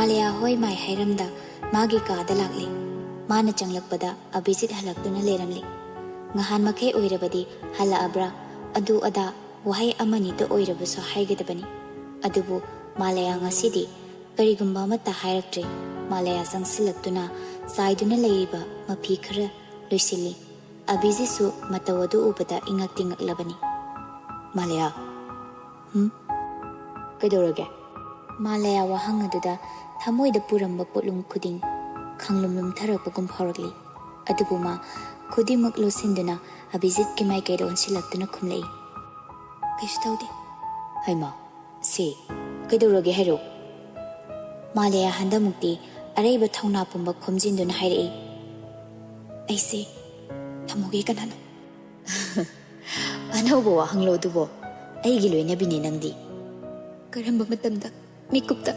Malaya hoi mai hairamda magi kaada lakli. Mana changlakpada Abhijit halaktuna leramli. Ngahan makai oirabadi hala abra adu ada wahai amani to oirabaso haigadabani. Adubu Malaya ngasidi karigumba amata hairaktre. Malaya sangsilaktuna saiduna leiba mapi khara loisili. Abhijit su matawadu ubada ingak tingaklabani. Malaya Kaidorage Malaya wahang aduda thamoida puramba potlum khuding khanglumlum tharapagum phawrakli. Adubu ma Kudimak losinduna Abhijit ki mai kaida onsilaktuna khumlei. Kaisu taude. Haima, si, kaidorage hero. Malaya handamukti araiba thauna pumba khomjinduna hairei. Aise, thamoge kanano. Anaubo wahanglo dubo, aigi loinabini nangdi. Karamba matamda, mikupta,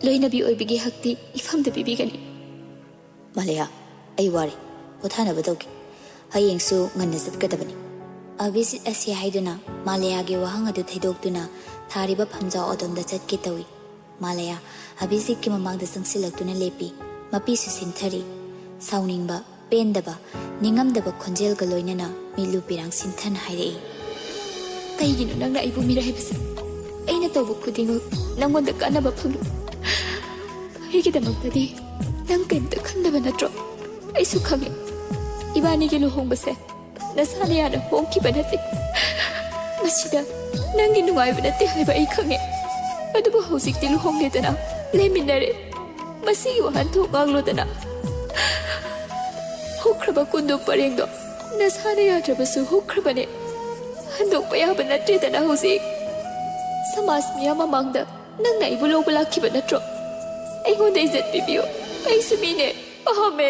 loinabi oibigi hakti ifamda bibigani. Malaya, ai wari, pothana badaugi. Hayengsu nganna satgadabani. Abhijit asi haiduna Malaya ge wahang adu thaidoktuna thariba phamjao odonda chatke tawi. Malaya Abhijit ki mamangda sangsilaktuna lepi mapi su sinthari sauningba pendaba ningamdaba khonjel ga loinana milu pirang sinthan hairei. Kaigino nangna aibu miraibasa aina tawbu khudingo nangonda kanaba phamu. Aigidamaktadi nang kaimta khandaba natro aisu khange. Ibani ke luhongbase nasana yana hongkiba nate masida nangi nungai banate haiba ai khange adubu hojikti luhongledana leminare masi wahan tho ngaglodana hokraba kundu parengdo nasana yadrabasu hokrabane handok payaba nate dana hojik samas miyama mangda nangna ibu lobala kiba natro aingonda izat bibiyo ai sumine pahame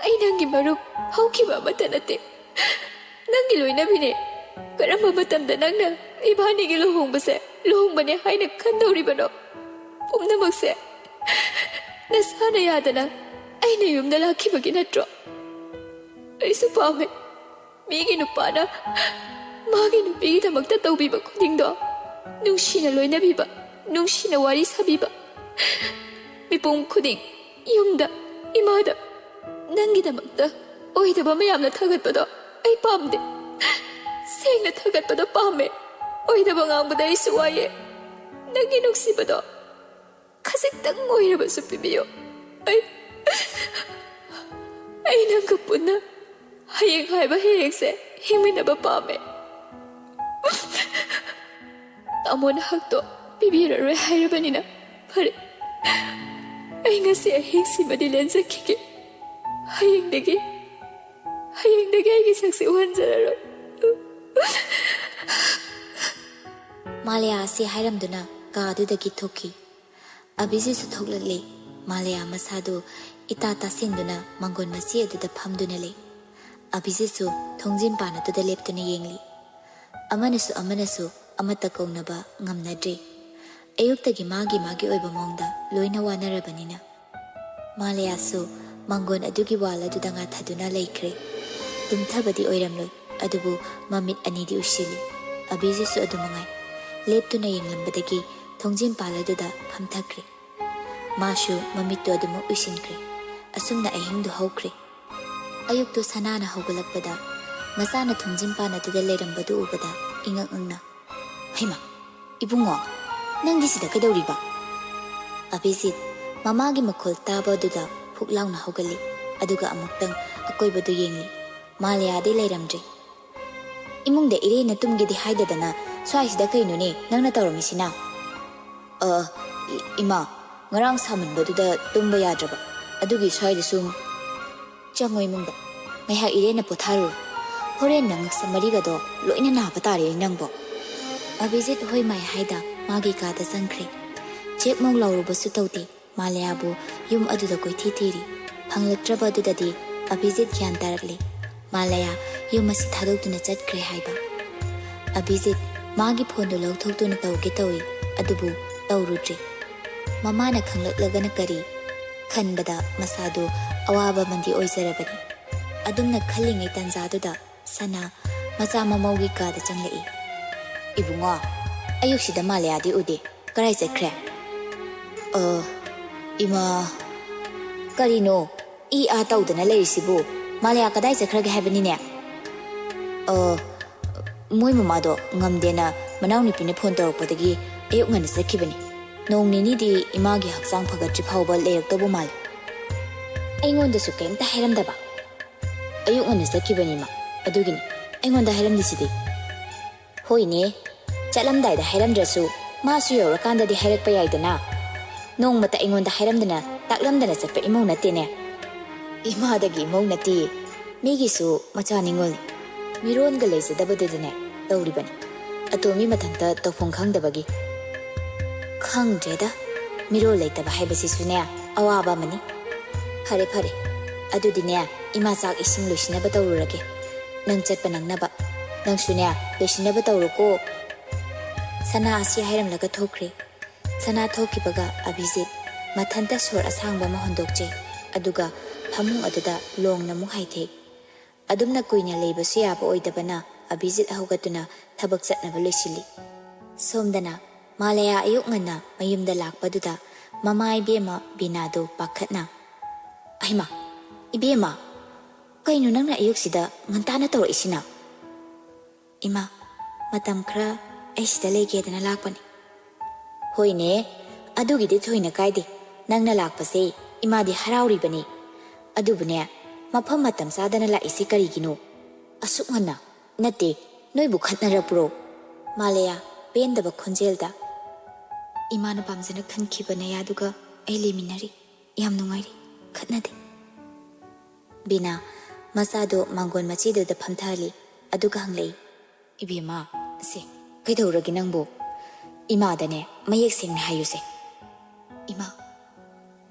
ai nangi marup haukiba amata nate nangi loinabine karamba matamda nangna ibani gi luhongbase luhongbane haina khandauribano pumnamakse nasana yadana aina yumda lakhibagi natro aisu pame migi nupana magi nupigi damakta tawbiba khudingdo nungshina loinabiba nungshina wari sabiba mipum khuding yumda imada nangi damakta oidaba mayamna thagatpado ai pamde sengna thagatpado pame oidaba ngangbada aisu waye nangi nuksibado khasiktang oirabasu pibiyo ai nangka punna hayeng haiba heyengse himinaba pame amona hakto pibiraroi hairabanina fare ai ngasi ahingsimadi lenzakige hayengdagi aigi saksi uhanjararo. Malaya asi hairamduna kaadudagi thoki. Abhijit su thoklakli. Malaya masadu itata sinduna mangon masi aduda phamduna le. Abhijit su thongjin pana tuda leptuna yengli. Amanasu amata kaunaba ngamnadre. Ayuktagi magi oiba mongda loina wanarabanina. Malaya su mangon adugi wala aduda nga thaduna laikre. Tumthabadi oiramloi adubu mamit anidi usili. Abhijit su adumangai leptuna yenglambadagi thongjin paladuda phamthakre. Mashu mamittu adumu usinkre. Asumna ahingdu hawkre. Ayuktu sanana hawgalakpada masana thongjin panaduda lerambadu ubada ingangna. Haima ibungo nangdi sida kaidawriba? Abhijit mamagi makhol taba duda phuklauna hawgali aduga amuktang akoibadu yengli. Malaya de leiramdre. Imungde irena tumgedi haidadana swaisida kainone nangna tawramisina. Ima ngarang samanbaduda tumba yadraba adugi swaida sum chango imungda ngaiha irena potharu horen nangak samarigado loina naba tare nangbo. Abhijit hoi mai haida magi kada sangkhre. Chek mong lawrubasu tawti Malaya bu yum aduda koithi thiri phanglatraba adudadi Abhijit gyan tarakli. Malaya yumasi thadokduna chatkre haiba. Abhijit magi phone lawthokduna tawge tawi adubu tawrudri. Mamana khanglaklagana kari khanbada masadu awaba mandi oizarabani. Adumna khallingai tanjaduda sana macha mamaugi kada changlai. Ibungo ayuksida Malaya di ude karai chakre. Ima karino I a tawdana leirisibu Malaya kadai sakhrage haibani ne moi mamado ngamdena manaw nipine phone tawrapodagi ayuk ngana sakhibani nong nini di imagi haksang phagatri phawba leiraktobo mal aingonda su kemta hairamdaba ayuk ngana sakhibani ma adugini aingonda hairamdisidi hoine chalamdai da hairamdrasu masu yorakanda di hairakpa yaidana nong mata aingonda hairamdana taklamdana satpa imau natene imadagi imau nati migisu macha ningol miron ga leizadabadudane tawribani atomi mathanta Pamukhangdabagi khangdreda miro leitaba haibasisune awaba mani phare phare adudine ima chak ising loisinaba tawrurage nang chatpa nangnaba nangsune loisinaba tawruko sana asi hairamlaga thokre sana thokibaga abhijit mathanta sor asangba ma hondokche aduga phamung aduda longna mu haithe adumna kuina leibasu yaba oidabana abhijit ahogatuna thabak chatnaba loisili somdana Malaya ayuk ngana mayumda lakpaduda mama ibema binado pakhatna aima ibema kainu nangna ayuk sida ngantana tawrisina ima matam khra aisida legedana lakpani hoine adugidi thoina kaide nangna lakpase imadi harauribani adubune mafam matam sadana la isi karigino asuk ngana nate noibu khatnarapro Malaya pendaba khonjelda Imana pamjana khankibana yaduga ai leminari yam nungairi khatnade bina masado mangon machido da phamthali aduga hanglei ibema se kaidoragi nangbo ima dane mayek sengna hayuse ima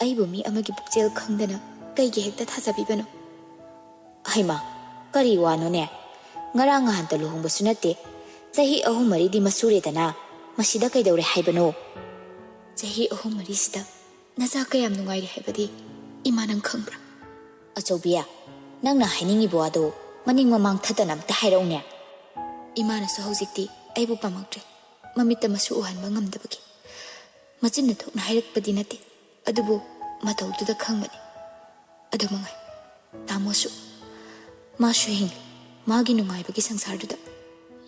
aibu mi amagi bukjel khangdana kaigi hekta thajabibano haima kari wano ne ngaranga hanta luhungba sunate chahi ahum mari di masure dana masida kaidore haibano chahi ahum mari sida naza kayam nungairi haibadi imanang khangbra achobia nangna hainingi boado maning mamang thadanam ta hairaunya imana so hojikti aibu pamaktre mamita masu uhanba ngamdabagi machinna thokna hairakpadi nate adubu matawduda khangbani adumangai tamosu masu hing magi nungaibagi sangsarduda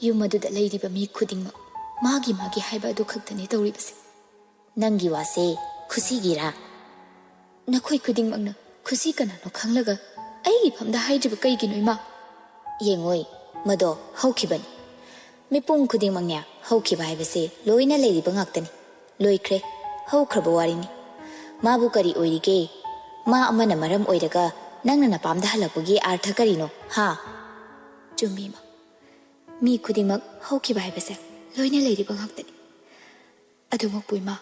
yumaduda leiriba mi khudingma magi haiba adu khaktani tawribase nangi wase khusi gira nakhoi khudingmakna khusi kana no khanglaga aigi phamda haidriba kaigino ima yengoi mado haukhibani mipung khudingmaknya haukhiba haibase loina leiriba ngaktani loikre haukhraба warini mabu kari oirige ma amana maram oiraga nangna napamda halakpagi artha karino ha chumima mi khudingmak haukhibा haibase loina leiriba ngaktani adumak puima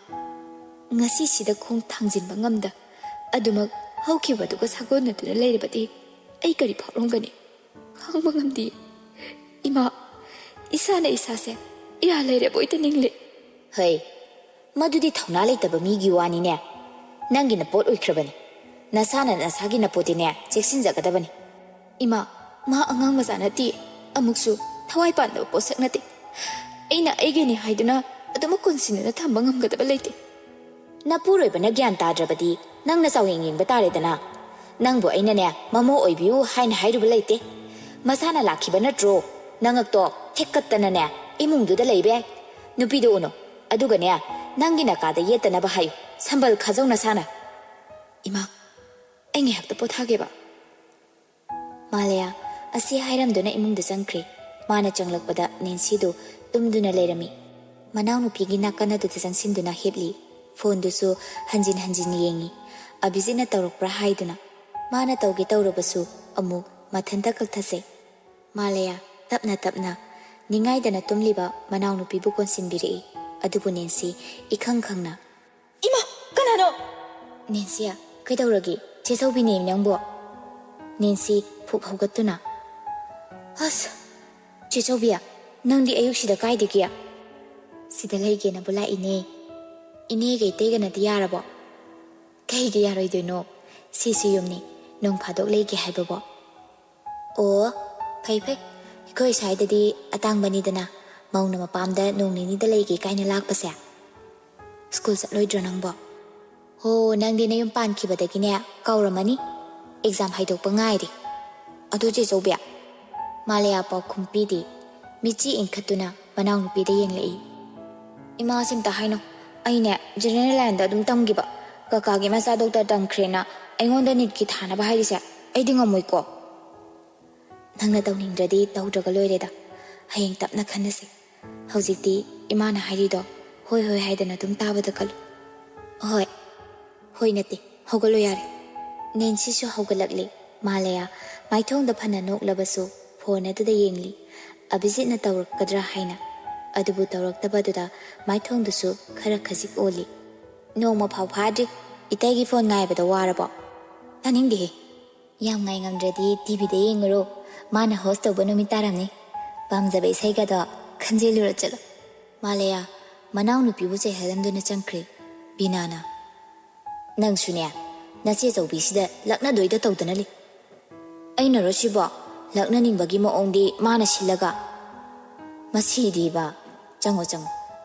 ngasi sida khong thangjinba ngamda adumak haukhibaduga sagonaduna leiribadi ai kari phawrongani khangba ngamdi ima isana isase ira leire boita ningle hai madudi thauna leitaba migi wani ne nangina pot oikrabani nasana nasagi na potine cheksin jagadabani ima ma angang masanati amuksu thawai panda posak nati aina aigeni haiduna aduma konsinna thamba ngamgadaba leite napuroi bana gyan tadrabadi nangna sawing yingba taredana nangbo aina ne mamo oibiu haina hairuba leite masana lakhiba natro nangakto thekkattana ne imungduda leibe nupido uno aduga ne nangina kada yetana ba hayu sambal khajongna sana ima aingi hakta pothageba Malaya asi hairamduna imungda jangkre mana changlakpada Nancy-do tumduna leirami manaw nupigi nakana du jangsinduna hebli phone dusu hanjin yengi abhijitna tawrakpra haiduna mana tawge tawrabasu amuk mathanta kalthase Malaya tapna ningaidana tumliba manaw nupibu konsinbiri adubu Nancy ikhang khangna ima kanano Nancy kaidawragi chesawbini nangbo Nancy phuk haugatuna as chesawbia nangdi ayuksida kaidigia sida leigena bula ine gei tegana diyarabo kaigi yaroidoino sisi yumni nong phadok leige haibabo o phai ikoi saidadi atangbani dana mauna mapamda nong nini da leige kaina lakpase school satloidro nangbo Ho nangdi na yung pankibadagine kauramani exam haidokpa ngairi adu je zobya Malaya pau kumpidi michi inkhatuna manau nupida yenglei Ima simta haino aine general line da dum tamgiba kakagi masa doctor tamkhrena aingonda nit ki thana ba hairisa aidi ngamoi ko nangna tawningradi tawdraga loireda hayeng tapna khanase haujikti imana hairido hoi hoi haidana dum tabada kal hoi hoi nate hogalo yare nensi su hogalakle Malaya maithong da phana noklabasu phone aduda yengli abijit na tawrak kadra haina adubu tawrak tabaduda maithong dusu khara khajik oli noma phau phadri itagi phone ngai bada warabo taningdi yam ngai ngamdradi tv de yengro mana host toba nomi taramni pamjabe saiga da khanjelura chala Malaya manau nupi bu che helamduna changkhre binana nang sunya nache chaubi sida lakna doida tawdana li aina rosiba lakna ningbagi mo ongdi mana silaga masidi ba chango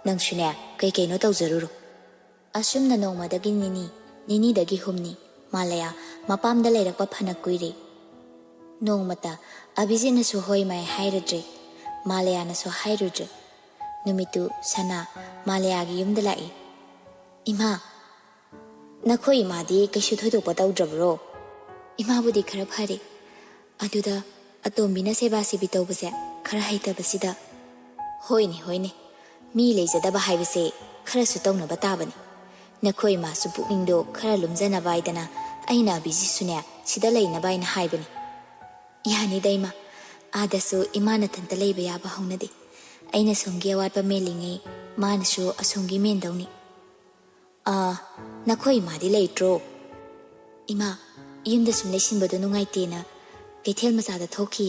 nang sunya kai kai no tawjaruru asumna noma dagi nini dagi humni Malaya mapamda leirakpa phanak kuire nongmata abijina su hoi mai hairadre Malaya na su hairudre numitu sana Malaya gi yumda lai ima nakhoi imadi kaishu thoidokpa tawdrabro ima budi khara phare aduda atombina seba sibi tawbase khara haitabasida hoine mi leijadaba haibase khara su tawnaba tabani nakhoi ma su pukningdo khara lumjana baidana aina biji sunya sida leina baina haibani yani daima adasu imana tanta leiba yaba haunade aina songi awatpa melinge manasu asongi mendawni nakhoi madi leitro ima yumda sum leisinbado nungaitena keithel masada thoki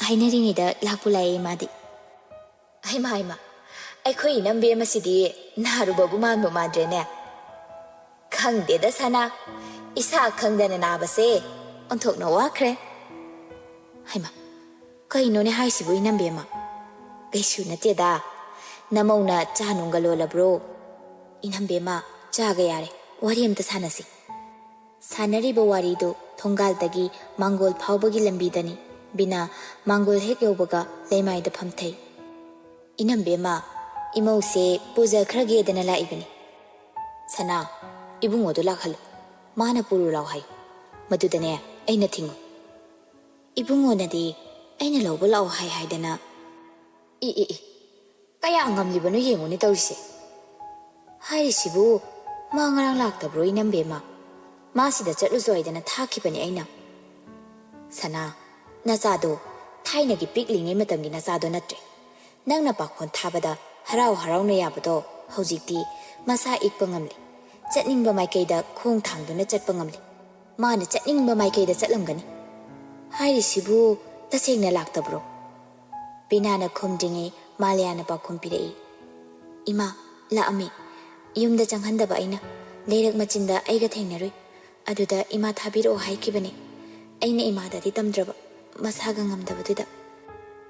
hainaringida lakpulai madi haima aikhoi nambe masidi narubabu manbo madrene khangdeda sana isa khangdana nabase onthokna wakre haima kaino ne haisibu inambe ma kaisu nateda namona chanunga lolabro inambe ma chaga yare wari amta sanasi sanariba warido thongal-dagi Mangol phawbagi lambidani bina Mangol hek yobaga leimaida phamthai inambe ma imause puja khrage dana laibani sana ibungo do lakhal mana puru law hai madudane aina thingu ibungo nadi aina lawba law hai haidana kaya ngamlibano yengoni tawrise hairisibu ma ngarang laktabro inambe ma masida chatlu zoidana thakibani aina sana nachado thainagi piklinge matamgi nachado natre nangna pakhon thabada harau na yabado hojikti masa ikpa ngamli chatningba maikaida khong thangduna chatpa ngamli mana chatningba maikaida chatlamgani hairisibu tasengna laktabro binana khumdinge Malayana pakhum pirei ima laami yumda changhandaba aina leirak machinda aiga thengnaroi aduda ima thabiro haikibani aina ima dadi tamdraba masaga ngamdabaduda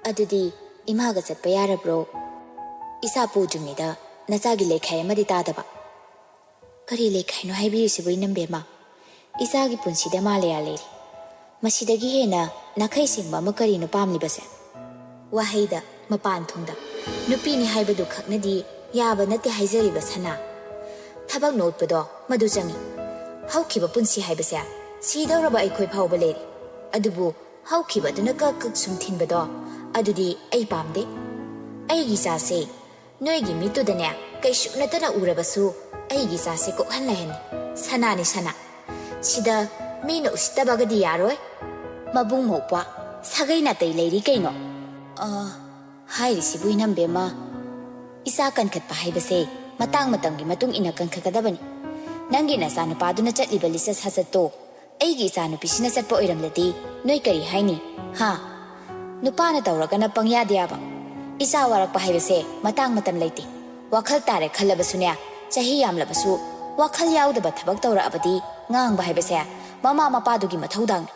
adudi ima ga chatpa yarabro isa pujumida nachagi lekhai amadi tadaba kari lekhai no haibirisibu inambe ma isa gi punsida Malaya leri masidagi hena nakhai singba makari no pamlibase wahaida mapan thongda nupi ni haibadu khaknadi yaba nate haijariba sana thabak notpado madu changi haukiba punsi haibase sidawraba aikoi phawba leri adubu haukiba duna kak sum thinbado adudi ai pamde aigi sase noigi mitudane kaisu natana urabasu aigi sase ko hanlahen sana ni sana sida mino ustabagadi yaroi mabung mopwa sagai na tai leri kaino hairisibu inambe ma isa kankhatpa haibase matang matamgi matung ina kankhagadabani nangi na sa nupaduna chatliba lisa hasato aigi sa nupisina chatpa oiramladi noi kari haini ha nupana tawragana pangyadiyaba isa warakpa haibase matang matam leite wakhal tare khalabasunya chahi yamlabasu wakhal yaudaba thabak tawra abadi ngang ba haibase mama mapadugi mathaudang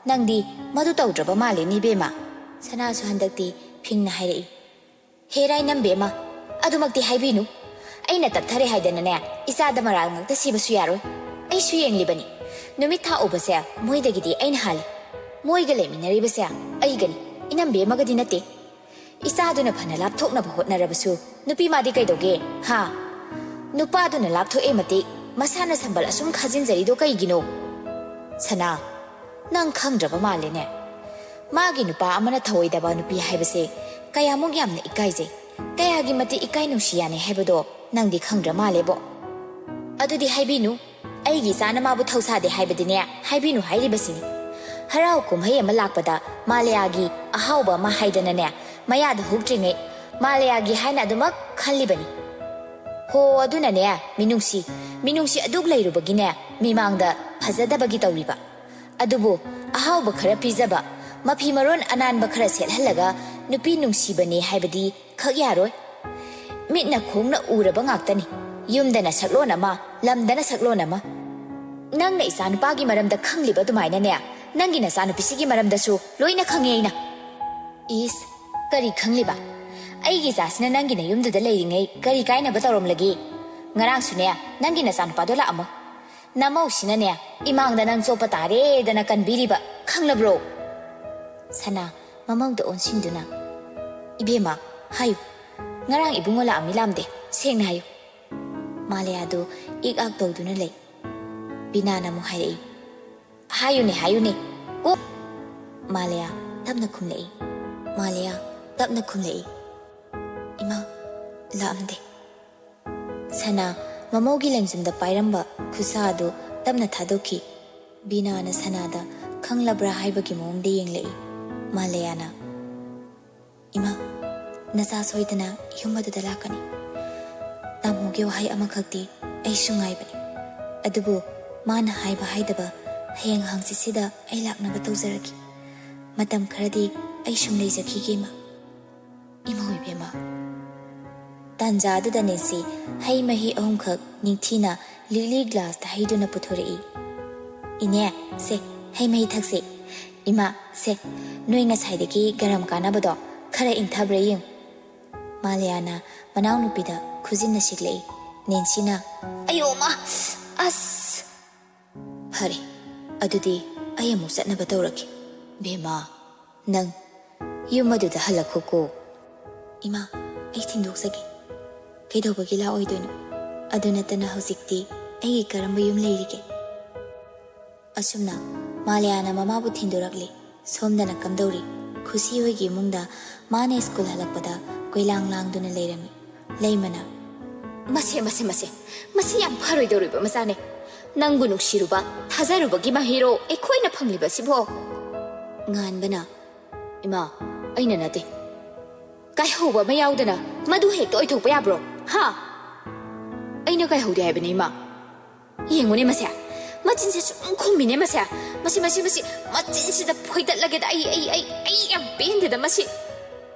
nangdi madu tawdraba male ni bema sana su handakti phingna hairei herai nambe ma adumakti haibinu ꯑꯩꯅ ꯇꯞꯊꯔꯦ ꯍꯥꯏꯗꯅꯅꯦ ꯏꯆꯥꯗ ꯃꯔꯥꯜ ꯉꯛꯇ ꯁꯤꯕꯁꯨ ꯌꯥꯔꯣꯏ ꯑꯩꯁꯨ ꯌꯦꯡꯂꯤꯕꯅꯤ ꯅꯨꯃꯤꯠ ꯊꯥ ꯎꯕꯁꯦ ꯃꯣꯏꯗꯒꯤꯗꯤ ꯑꯩꯅ ꯍꯥꯜꯂꯤ ꯃꯣꯏꯒ ꯂꯩꯃꯤꯟꯅꯔꯤꯕꯁꯦ ꯑꯩꯒꯅꯤ ꯏꯅꯝꯕꯤ ꯑꯃꯒꯗꯤ ꯅꯠꯇꯦ ꯏꯆꯥꯗꯨꯅ ꯐꯅ ꯂꯥꯞꯊꯣꯛꯅꯕ ꯍꯣꯠꯅꯔꯕꯁꯨ ꯅꯨꯄꯤ ꯃꯥꯗꯤ ꯀꯩꯗꯧꯒꯦ ꯍꯥ ꯅꯨꯄꯥꯗꯨꯅ ꯂꯥꯞꯊꯣꯛꯑꯦ ꯃꯇꯤꯛ ꯃꯁꯥꯅ ꯁꯝꯕꯜ ꯑꯁꯨꯝ ꯈꯥꯖꯤꯟꯖꯔꯤꯗꯣ ꯀꯩꯒꯤꯅꯣ ꯁꯅꯥ ꯅꯪ ꯈꯪꯗ꯭ꯔꯕ ꯃꯥꯜꯂꯦꯅꯦ ꯃꯥꯒꯤ ꯅꯨꯄꯥ ꯑꯃꯅ ꯊꯑꯣꯏꯗꯕ ꯅꯨꯄꯤ ꯍꯥꯏꯕꯁꯦ ꯀꯌꯥꯃꯨꯛ ꯌꯥꯝꯅ ꯏꯀꯥꯏꯖꯩ ꯀꯌꯥꯒꯤ ꯃꯇꯤꯛ ꯏꯀꯥꯏ ꯅꯨꯡꯁꯤ ꯌꯥꯅꯤ ꯍꯥꯏꯕꯗꯣ ꯅꯪꯗꯤ ꯈꯪꯗ꯭ꯔ ꯃꯥꯜꯂꯦꯕꯣ ꯑꯗꯨꯗꯤ ꯍꯥꯏꯕꯤꯅꯨ ꯑꯩꯒꯤ ꯏꯆꯥꯅ ꯃꯥꯕꯨ ꯊꯧꯁꯥꯗꯦ ꯍꯥꯏꯕꯗꯤꯅꯦ ꯍꯥꯏꯕꯤꯅꯨ ꯍꯥꯏꯔꯤꯕꯁꯤꯅꯤ ꯍꯔꯥꯎ ꯀꯨꯝꯍꯩ ꯑꯃ ꯂꯥꯛꯄꯗ ꯃꯥꯂꯌꯥꯒꯤ ꯑꯍꯥꯎꯕ ꯑꯃ ꯍꯥꯏꯗꯅꯅꯦ ꯃꯌꯥꯗ ꯍꯨꯛꯇ꯭ꯔꯤꯉꯩ ꯃꯥꯂꯌꯥꯒꯤ ꯍꯥꯏꯅ ꯑꯗꯨꯃꯛ ꯈꯜꯂꯤꯕꯅꯤ ꯍꯣ ꯑꯗꯨꯅꯅꯦ ꯃꯤꯅꯨꯡꯁꯤ ꯑꯗꯨꯛ ꯂꯩꯔꯨꯕꯒꯤꯅꯦ ꯃꯤꯃꯥꯡꯗ ꯐꯖꯗꯕꯒꯤ ꯇꯧꯔꯤꯕ ꯑꯗꯨꯕꯨ ꯑꯍꯥꯎꯕ ꯈꯔ ꯄꯤꯖꯕ ꯃꯐꯤ ꯃꯔꯣꯟ ꯑꯅꯥꯟꯕ ꯈꯔ ꯁꯦꯠꯍꯜꯂꯒ ꯅꯨꯄꯤ ꯅꯨꯡꯁꯤꯕꯅꯦ ꯍꯥꯏꯕꯗꯤ ꯈꯛ ꯌꯥꯔꯣꯏ ꯃꯤꯠꯅ ꯈꯣꯡꯅ ꯎꯔꯕ ꯉꯥꯛꯇꯅꯤ ꯌꯨꯝꯗꯅ ꯁꯛꯂꯣꯟ ꯑꯃ ꯂꯝꯗꯅ ꯁꯛꯂꯣꯟ ꯑꯃ ꯅꯪꯅ ꯏꯆꯥꯅꯨꯄꯥꯒꯤ ꯃꯔꯝꯗ ꯈꯪꯂꯤꯕ ꯑꯗꯨꯃꯥꯏꯅꯅꯦ ꯅꯪꯒꯤ ꯅꯆꯥꯅꯨꯄꯤꯁꯤꯒꯤ ꯃꯔꯝꯗꯁꯨ ꯂꯣꯏꯅ ꯈꯪꯉꯦ ꯑꯩꯅ ꯏꯁ ꯀꯔꯤ ꯈꯪꯂꯤꯕ ꯑꯩꯒꯤ ꯏꯆꯥꯁꯤꯅ ꯅꯪꯒꯤ ꯅꯌꯨꯝꯗꯨꯗ ꯂꯩꯔꯤꯉꯩ ꯀꯔꯤ ꯀꯥꯏꯅꯕ ꯇꯧꯔꯝꯂꯒꯦ ꯉꯔꯥꯡꯁꯨꯅꯦ ꯅꯪꯒꯤ ꯅꯆꯥꯅꯨꯄꯥꯗꯣ ꯂꯥꯛꯑꯝꯃꯣ ꯅꯃꯧꯁꯤꯅꯅꯦ ꯏꯃꯥꯡꯗ ꯅꯪ ꯆꯣꯞꯄ ꯇꯥꯔꯦꯗꯅ ꯀꯟꯕꯤꯔꯤꯕ ꯈꯪꯂꯕ꯭ꯔꯣ ꯁꯅꯥ ꯃꯃꯧꯗ ꯑꯣꯟꯁꯤꯟꯗꯨꯅ 이베마 하유 nga랑 ibungo la ami lamde sengna hayu malaya do ik-ak tawduna lay binana mo hayrei hayu ne ko malaya tapna khumlei ima laamde sana mamogi lemjimda pairamba khusa do tapna thadoki binana sanada khanglabra haibagi mongde yenglei malaya na ima nacha soidana yumadu lakani tamuge wahai amakhakti ai sungaibani adubu mana haiba haidaba hayang hangsi sida ai laknaba tawjaraki matam kharadi ai sum leijaki gema ima hoibema tanja adada nesi hai mahi ahum khak ningthina lili glass ta haiduna puthorei ine se hai mahi thakse ima se noi nga saidaki garam kanabado khara ingthabre yeng Malayana manau nupida khuzin siklei nensina ayoma as hari adudi ayamu satnaba tawraki bema nang yumadu da halakoko ima ai thindoksagi keidobagi la oidoino aduna tana hojikti ai karamba yum leirige asumna Malayana mamabu thindorakle somdana kamdori khusi hoigi mungda mane school halakpada koilang langduna leirami leimana mase yam pharoi doriba masane nangbu nuksiruba thajarubagi mahiro ekhoina phangliba sibo nganbana ima aina nate kai hoba ma yaudana madu hekto oithokpa yabro ha aina kai hodi haibane ima yengone mase machin se sum khomine mase machin sida phoidat lageda ai yam bende da masi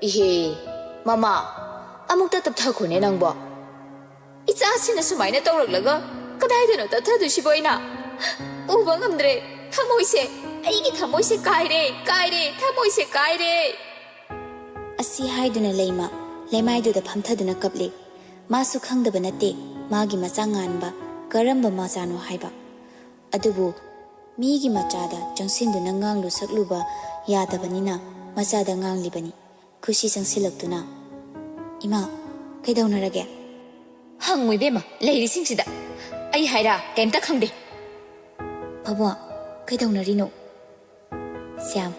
ihe mama amukta tapthakone nangbo icha sina sumaina tawraklaga kadaidano tapthadusibo ina uba ngamdre thamoise aigi thamoise kaire asi haiduna leimaidu da phamthaduna kaple masu khangdaba nate magi machanganba karamba machano haiba adubu migi machada changsinduna nganglu sakluba yadabanina machada nganglibani khushi changsilaktuna ima kaidaunarage hangmoi bema leiri singsida ai haira kaimta khangde baba kaidaunarino syam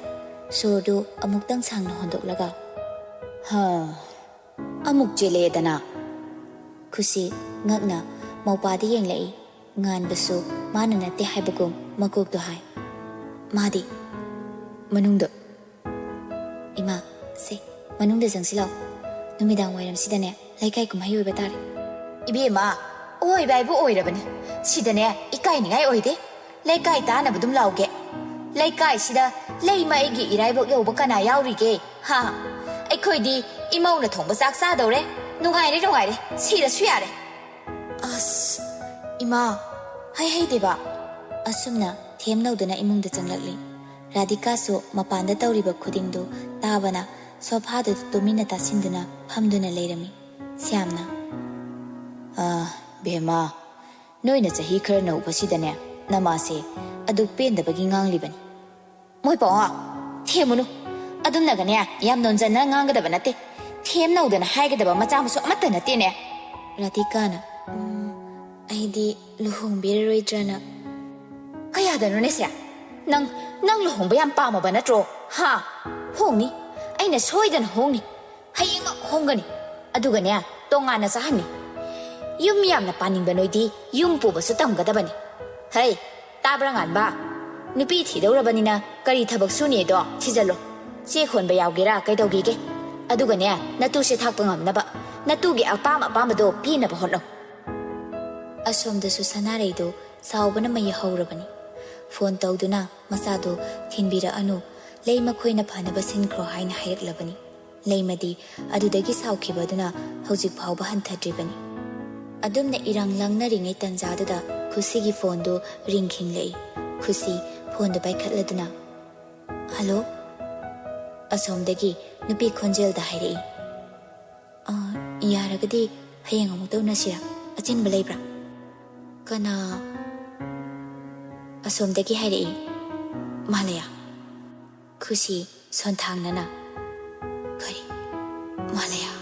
sordo amuktang sangna hondoklaga ha amuk jele dana khushi ngakna maupadi yenglei ngan basu mana nate haibagum makok do hai madi manungdo ima se manungde jangsilaw numidang wairam sidane laikai kumhai oiba tare ibema oi bai bu oirabani sidane ikai ningai oide laikai ta na budum lauge laikai sida leima igi iraibok yoba kana yaurige ha aikhoidi imauna thongba chak cha dore nungai re sira suyare as ima hai deba asumna themnaudana imungda changlakli radhika so mapanda tawriba khudingdu tabana sofa da tumina tasinduna phamduna leirami syamna ꯕꯦꯝꯃ ꯅꯣꯏꯅ ꯆꯍꯤ ꯈꯔ ꯅꯧꯕꯁꯤꯗꯅꯦ ꯅꯃꯥꯁꯦ ꯑꯗꯨꯛ ꯄꯦꯟꯗꯕꯒꯤ ꯉꯥꯡꯂꯤꯕꯅꯤ ꯃꯣꯏ ꯄꯥꯎ ꯊꯦꯝꯃꯨꯅꯨ ꯑꯗꯨꯝꯅꯒꯅꯦ ꯌꯥꯝ ꯅꯣꯟꯖꯟꯅ ꯉꯥꯡꯒꯗꯕ ꯅꯠꯇꯦ ꯊꯦꯝ ꯅꯧꯗꯅ ꯍꯥꯏꯒꯗꯕ ꯃꯆꯥ ꯃꯁꯨ ꯑꯃꯠꯇ ꯅꯠꯇꯦꯅꯦ ꯔꯥꯙꯤꯀꯥꯅ ꯑꯩꯗꯤ ꯂꯨꯍꯣꯡꯕꯤꯔꯔꯣꯏꯗ꯭ꯔꯅ ꯀꯌꯥꯗꯅꯣꯅꯦ ꯁꯦ ꯅꯪ ꯂꯨꯍꯣꯡꯕ ꯌꯥꯝ ꯄꯥꯝꯃꯕ ꯅꯠꯇ꯭ꯔꯣ ꯍꯥ ꯍꯣꯡꯅꯤ ꯑꯩꯅ ꯁꯣꯏꯗꯅ ꯍꯣꯡꯅꯤ ꯍꯌꯦꯡꯃꯛ ꯍꯣꯡꯒꯅꯤ ꯑꯗꯨꯒꯅꯦ ꯇꯣꯉꯥꯟꯅ ꯆꯥꯍꯟꯅꯤ ꯌꯨꯝ ꯌꯥꯝꯅ ꯄꯥꯅꯤꯡꯕ ꯅꯣꯏꯗꯤ ꯌꯨꯝ ꯄꯨꯕꯁꯨ ꯇꯝꯒꯗꯕꯅꯤ ꯍꯩ ꯇꯥꯕ꯭ꯔꯥ ꯉꯥꯟꯕ ꯅꯨꯄꯤ ꯊꯤꯗꯧꯔꯕꯅꯤꯅ ꯀꯔꯤ ꯊꯕꯛ ꯁꯨꯅꯤꯗꯣ ꯊꯤꯖꯜꯂꯣ ꯆꯦ ꯈꯣꯟꯕ ꯌꯥꯎꯒꯦꯔꯥ ꯀꯩꯗꯧꯒꯤꯒꯦ ꯑꯗꯨꯒꯅꯦ ꯅꯇꯨꯁꯦ ꯊꯥꯛꯄ ꯉꯝꯅꯕ ꯅꯇꯨꯒꯤ ꯑꯄꯥꯝꯕꯗꯣ ꯄꯤꯅꯕ ꯍꯣꯠꯅꯧ ꯑꯁꯣꯝꯗꯁꯨ ꯁꯅꯥꯔꯩꯗꯣ ꯁꯥꯎꯕꯅ ꯃꯩ ꯍꯧꯔꯕꯅꯤ ꯐꯣꯟ ꯇꯧꯗꯨꯅ ꯃꯆꯥꯗꯣ ꯊꯤꯟꯕꯤꯔꯛꯑꯅꯨ ꯂꯩ ꯃꯈꯣꯏꯅ ꯐꯅꯕ ꯁꯤꯟꯈ꯭ꯔꯣ ꯍꯥꯏꯅ ꯍꯥꯏꯔꯛꯂꯕꯅꯤ ꯂꯩꯃꯗꯤ ꯑꯗꯨꯗꯒꯤ ꯁꯥꯎꯈꯤꯕꯗꯨꯅ ꯍꯧꯖꯤꯛ ꯐꯥꯎꯕ ꯍꯟꯊꯗ꯭ꯔꯤꯕꯅꯤ ꯑꯗꯨꯝꯅ ꯏꯔꯥꯡ ꯂꯪꯅꯔꯤꯉꯩ ꯇꯟꯖꯥꯗꯨꯗ ꯈꯨꯁꯤꯒꯤ ꯐꯣꯟꯗꯨ ꯔꯤꯡ ꯈꯤꯡꯂꯛꯏ ꯈꯨꯁꯤ ꯐꯣꯟꯗꯨ ꯄꯥꯏꯈꯠꯂꯗꯨꯅ ꯍꯜꯂꯣ ꯑꯁꯣꯝꯗꯒꯤ ꯅꯨꯄꯤ ꯈꯣꯟꯖꯦꯜꯗ ꯍꯥꯏꯔꯛꯏ ꯌꯥꯔꯒꯗꯤ ꯍꯌꯦꯡ ꯑꯃꯨꯛ ꯇꯧꯅꯁꯤꯔꯥ ꯑꯆꯤꯟꯕ ꯂꯩꯕ꯭ꯔꯥ ꯀꯅꯥ ꯑꯁꯣꯝꯗꯒꯤ ꯍꯥꯏꯔꯛꯏ ꯃꯥꯂꯌꯥ ꯈꯨꯁꯤ ꯁꯣꯟꯊꯥꯡꯅꯅ ꯀꯔꯤ ꯃꯥꯂꯌꯥ